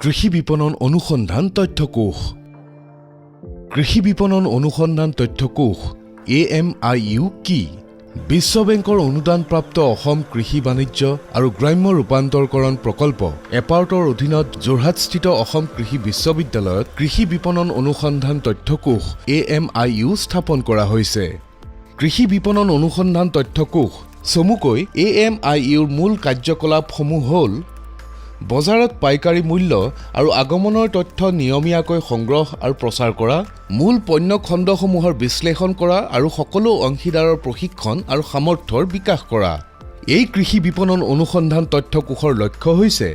কৃষি বিপণন অনুসন্ধান তথ্যকোষ। কৃষি বিপণন অনুসন্ধান তথ্যকোষ AMIU কি? বিশ্ব বেংকৰ অনুদানপ্ৰাপ্ত অসম কৃষি বাণিজ্য আৰু গ্ৰাম্য ৰূপান্তৰকৰণ প্ৰকল্প এপাৰ্টৰ অধীনত যোৰহাটস্থিত অসম কৃষি বিশ্ববিদ্যালয়ত কৃষি বিপণন অনুসন্ধান তথ্যকোষ AMIU স্থাপন কৰা হৈছে। কৃষি বিপণন অনুসন্ধান তথ্যকোষ চমুকৈ AMIUৰ মূল কাৰ্যকলাপসমূহ হ'ল বজাৰত পাইকাৰী মূল্য আৰু আগমনৰ তথ্য নিয়মীয়াকৈ সংগ্ৰহ আৰু প্ৰচাৰ কৰা, মূল পণ্য খণ্ডসমূহৰ বিশ্লেষণ কৰা আৰু সকলো অংশীদাৰৰ প্ৰশিক্ষণ আৰু সামৰ্থ্যৰ বিকাশ কৰা। এই কৃষি বিপণন অনুসন্ধান তথ্যকোষৰ লক্ষ্য হৈছে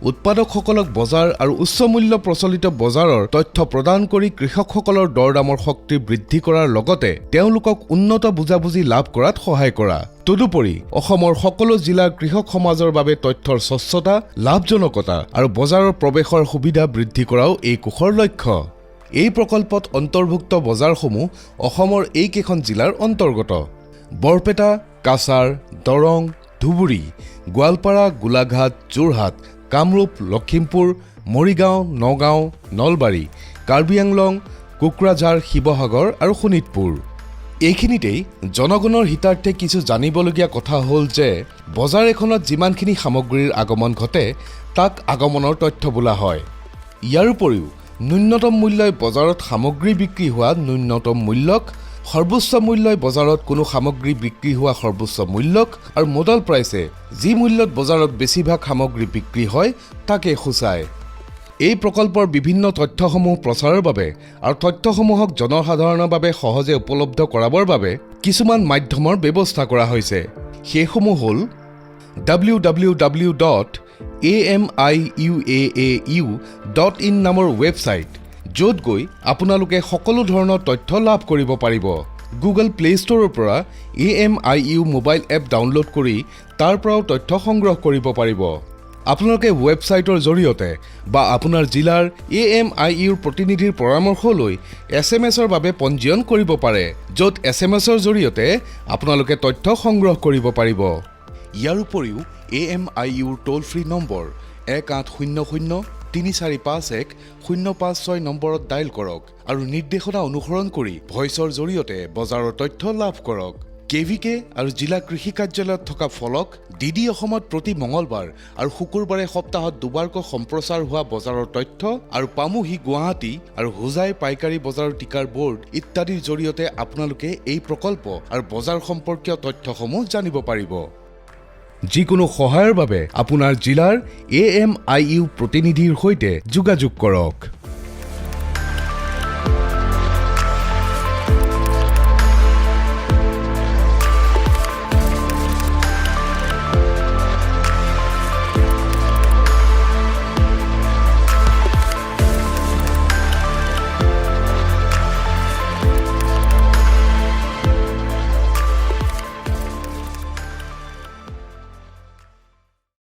উৎপাদকসকলক বজাৰ আৰু উচ্চ মূল্য প্ৰচলিত বজাৰৰ তথ্য প্ৰদান কৰি কৃষকসকলৰ দৰদামৰ শক্তি বৃদ্ধি কৰাৰ লগতে তেওঁলোকক উন্নত বুজাবুজি লাভ কৰাত সহায় কৰা। তদুপৰি অসমৰ সকলো জিলাৰ কৃষক সমাজৰ বাবে তথ্যৰ স্বচ্ছতা, লাভজনকতা আৰু বজাৰৰ প্ৰৱেশৰ সুবিধা বৃদ্ধি কৰাও এই কোষৰ লক্ষ্য। এই প্ৰকল্পত অন্তৰ্ভুক্ত বজাৰসমূহ অসমৰ এইকেইখন জিলাৰ অন্তৰ্গত: বৰপেটা, কাছাৰ, দৰং, ধুবুৰী, গোৱালপাৰা, গোলাঘাট, যোৰহাট, কামৰূপ, লখিমপুৰ, মৰিগাঁও, নগাঁও, নলবাৰী, কাৰ্বি আংলং, কোকৰাঝাৰ, শিৱসাগৰ আৰু শোণিতপুৰ। এইখিনিতেই জনগণৰ হিতাৰ্থে কিছু জানিবলগীয়া কথা হ'ল যে বজাৰ এখনত যিমানখিনি সামগ্ৰীৰ আগমন ঘটে তাক আগমনৰ তথ্য বোলা হয়। ইয়াৰ উপৰিও ন্যূনতম মূল্যই বজাৰত সামগ্ৰী বিক্ৰী হোৱা ন্যূনতম মূল্যক, সৰ্বোচ্চ মূল্যই বজাৰত কোনো সামগ্ৰী বিক্ৰী হোৱা সৰ্বোচ্চ মূল্যক আৰু মডেল প্ৰাইচে যি মূল্যত বজাৰত বেছিভাগ সামগ্ৰী বিক্ৰী হয় তাকে সূচায়। এই প্ৰকল্পৰ বিভিন্ন তথ্যসমূহ প্ৰচাৰৰ বাবে আৰু তথ্যসমূহক জনসাধাৰণৰ বাবে সহজে উপলব্ধ কৰাবৰ বাবে কিছুমান মাধ্যমৰ ব্যৱস্থা কৰা হৈছে। সেইসমূহ হ'ল www.amiuaau.in নামৰ ৱেবছাইট, য'ত গৈ আপোনালোকে সকলো ধৰণৰ তথ্য লাভ কৰিব পাৰিব। গুগল প্লে ষ্টৰৰ পৰা AMIU মোবাইল এপ ডাউনলোড কৰি তাৰ পৰাও তথ্য সংগ্ৰহ কৰিব পাৰিব। আপোনালোকে ৱেবছাইটৰ জৰিয়তে বা আপোনাৰ জিলাৰ AMIUৰ প্ৰতিনিধিৰ পৰামৰ্শ লৈ SMS-ৰ বাবে পঞ্জীয়ন কৰিব পাৰে, য'ত SMS-ৰ জৰিয়তে আপোনালোকে তথ্য সংগ্ৰহ কৰিব পাৰিব। ইয়াৰ উপৰিও AMIUৰ টোল ফ্ৰী নম্বৰ 1800-3451-056 নম্বৰত ডায়েল কৰক আৰু নিৰ্দেশনা অনুসৰণ কৰি ভইচৰ জৰিয়তে বজাৰৰ তথ্য লাভ কৰক। KVK আৰু জিলা কৃষি কাৰ্যালয়ত থকা ফলক DD অসমত প্ৰতি মঙলবাৰ আৰু শুকুৰবাৰে সপ্তাহত দুবাৰকৈ সম্প্ৰচাৰ হোৱা বজাৰৰ তথ্য আৰু পামুহি গুৱাহাটী আৰু হোজাই পাইকাৰী বজাৰৰ টিকাৰ বোৰ্ড ইত্যাদিৰ জৰিয়তে আপোনালোকে এই প্ৰকল্প আৰু বজাৰ সম্পৰ্কীয় তথ্যসমূহ জানিব পাৰিব। যিকোনো সহায়ৰ বাবে আপোনাৰ জিলাৰ AMIU প্ৰতিনিধিৰ সৈতে যোগাযোগ কৰক।